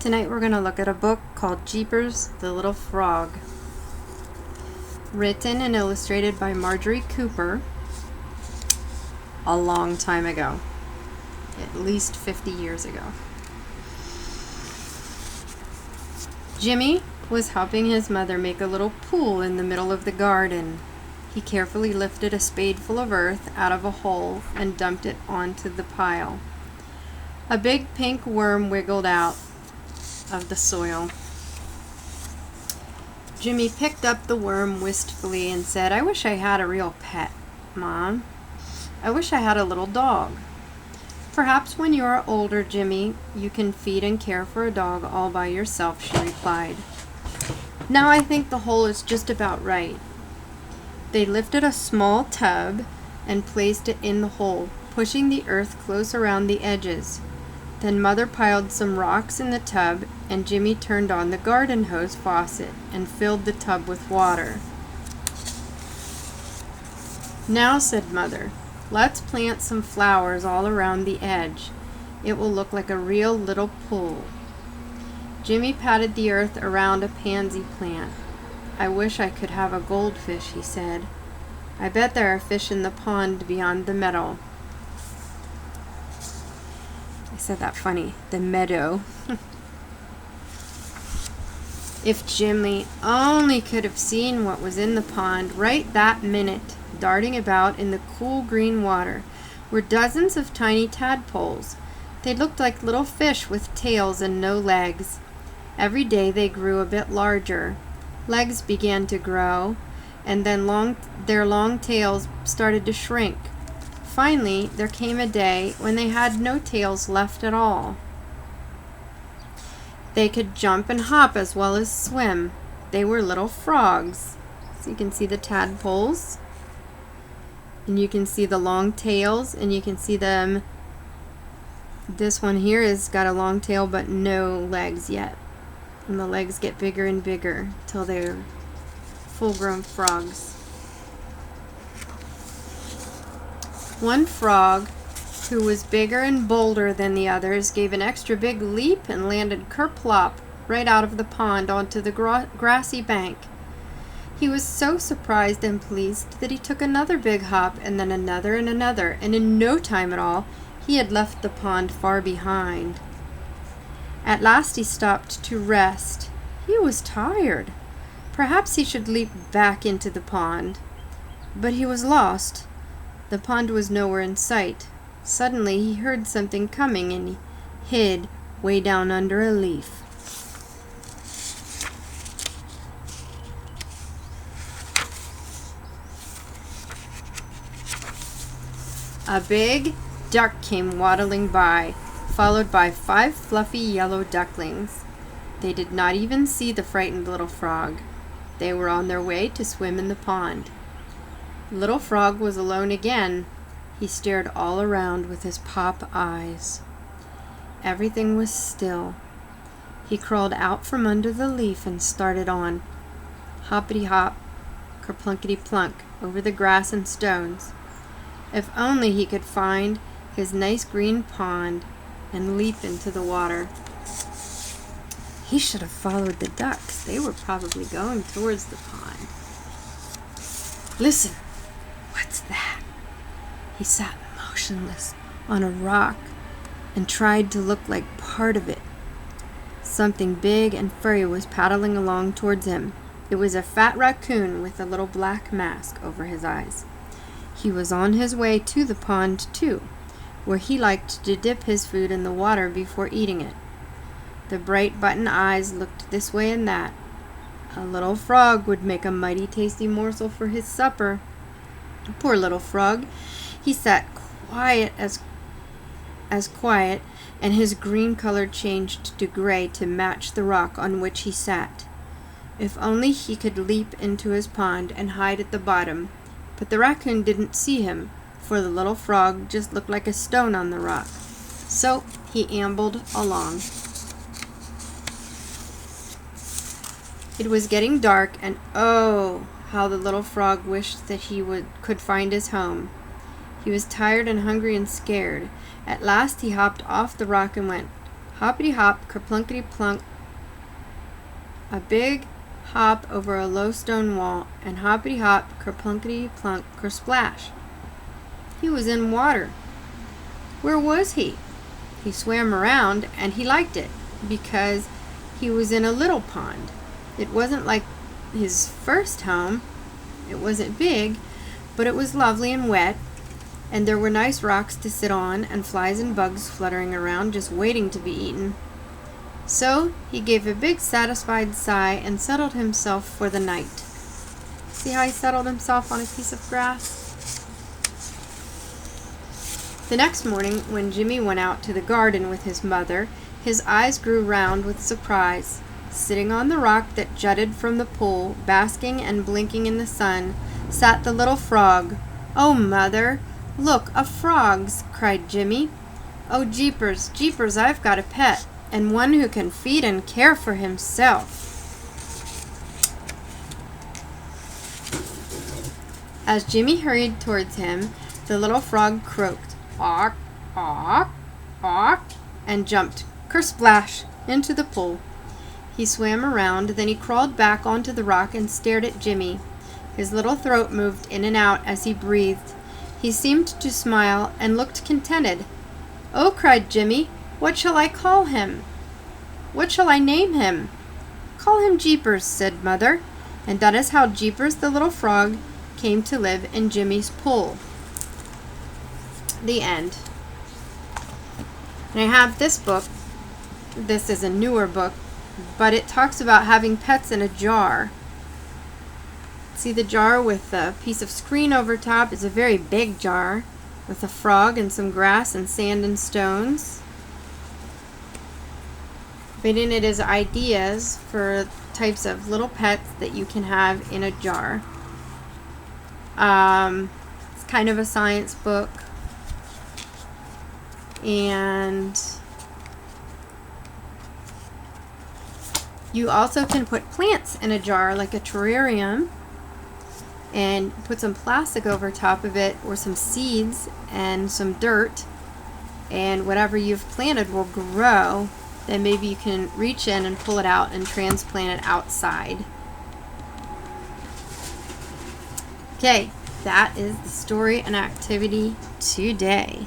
Tonight we're going to look at a book called Jeepers the Little Frog, written and illustrated by Marjorie Cooper a long time ago, at least 50 years ago. Jimmy was helping his mother make a little pool in the middle of the garden. He carefully lifted a spadeful of earth out of a hole and dumped it onto the pile. A big pink worm wiggled out of the soil. Jimmy picked up the worm wistfully and said, "I wish I had a real pet, Mom. I wish I had a little dog." "Perhaps when you are older, Jimmy, you can feed and care for a dog all by yourself," she replied. "Now I think the hole is just about right." They lifted a small tub and placed it in the hole, pushing the earth close around the edges. Then Mother piled some rocks in the tub, and Jimmy turned on the garden hose faucet and filled the tub with water. "Now," said Mother, "let's plant some flowers all around the edge. It will look like a real little pool." Jimmy patted the earth around a pansy plant. "I wish I could have a goldfish," he said. "I bet there are fish in the pond beyond the meadow." I said that funny, the meadow. If Jimmy only could have seen what was in the pond right that minute. Darting about in the cool green water were dozens of tiny tadpoles. They looked like little fish with tails and no legs. Every day they grew a bit larger. Legs began to grow, and then their long tails started to shrink. Finally, there came a day when they had no tails left at all. They could jump and hop as well as swim. They were little frogs. So you can see the tadpoles, and you can see the long tails, and you can see them. This one here has got a long tail but no legs yet. And the legs get bigger and bigger till they're full-grown frogs. One frog, who was bigger and bolder than the others, gave an extra big leap and landed kerplop right out of the pond onto the grassy bank. He was so surprised and pleased that he took another big hop and then another, and in no time at all, he had left the pond far behind. At last he stopped to rest. He was tired. Perhaps he should leap back into the pond. But he was lost. The pond was nowhere in sight. Suddenly he heard something coming, and he hid way down under a leaf. A big duck came waddling by, followed by 5 fluffy yellow ducklings. They did not even see the frightened little frog. They were on their way to swim in the pond. Little Frog was alone again. He stared all around with his pop eyes. Everything was still. He crawled out from under the leaf and started on. Hoppity hop, kerplunkety plunk, over the grass and stones. If only he could find his nice green pond and leap into the water. He should have followed the ducks. They were probably going towards the pond. Listen, what's that? He sat motionless on a rock and tried to look like part of it. Something big and furry was paddling along towards him. It was a fat raccoon with a little black mask over his eyes. He was on his way to the pond, too, where he liked to dip his food in the water before eating it. The bright button eyes looked this way and that. A little frog would make a mighty tasty morsel for his supper. Poor little frog. He sat quiet as quiet, and his green color changed to gray to match the rock on which he sat. If only he could leap into his pond and hide at the bottom. But the raccoon didn't see him, for the little frog just looked like a stone on the rock. So he ambled along. It was getting dark, and oh, how the little frog wished that he could find his home. He was tired and hungry and scared. At last he hopped off the rock and went Hoppity hop, kerplunkety plunk. A big hop over a low stone wall, and hoppity hop, kerplunkety plunk, kersplash. He was in water. Where was he? He swam around, and he liked it, because he was in a little pond. It wasn't like his first home. It wasn't big, but it was lovely and wet, and there were nice rocks to sit on, and flies and bugs fluttering around, just waiting to be eaten. So he gave a big satisfied sigh and settled himself for the night. See how he settled himself on a piece of grass? The next morning, when Jimmy went out to the garden with his mother, his eyes grew round with surprise. Sitting on the rock that jutted from the pool, basking and blinking in the sun, sat the little frog. "Oh, Mother, look, a frog's!" cried Jimmy. "Oh, jeepers, jeepers, I've got a pet, and one who can feed and care for himself." As Jimmy hurried towards him, the little frog croaked, "Awk, awk, awk," and jumped, kersplash, into the pool. He swam around, then he crawled back onto the rock and stared at Jimmy. His little throat moved in and out as he breathed. He seemed to smile and looked contented. "Oh," cried Jimmy, "what shall I call him? What shall I name him?" "Call him Jeepers," said Mother, and that is how Jeepers the little frog came to live in Jimmy's pool. The end. And I have this book. This is a newer book, but it talks about having pets in a jar. See the jar with a piece of screen over top? It's a very big jar with a frog and some grass and sand and stones. But in it is ideas for types of little pets that you can have in a jar. It's kind of a science book. And you also can put plants in a jar, like a terrarium, and put some plastic over top of it, or some seeds and some dirt, and whatever you've planted will grow. Then maybe you can reach in and pull it out and transplant it outside. Okay, that is the story and activity today.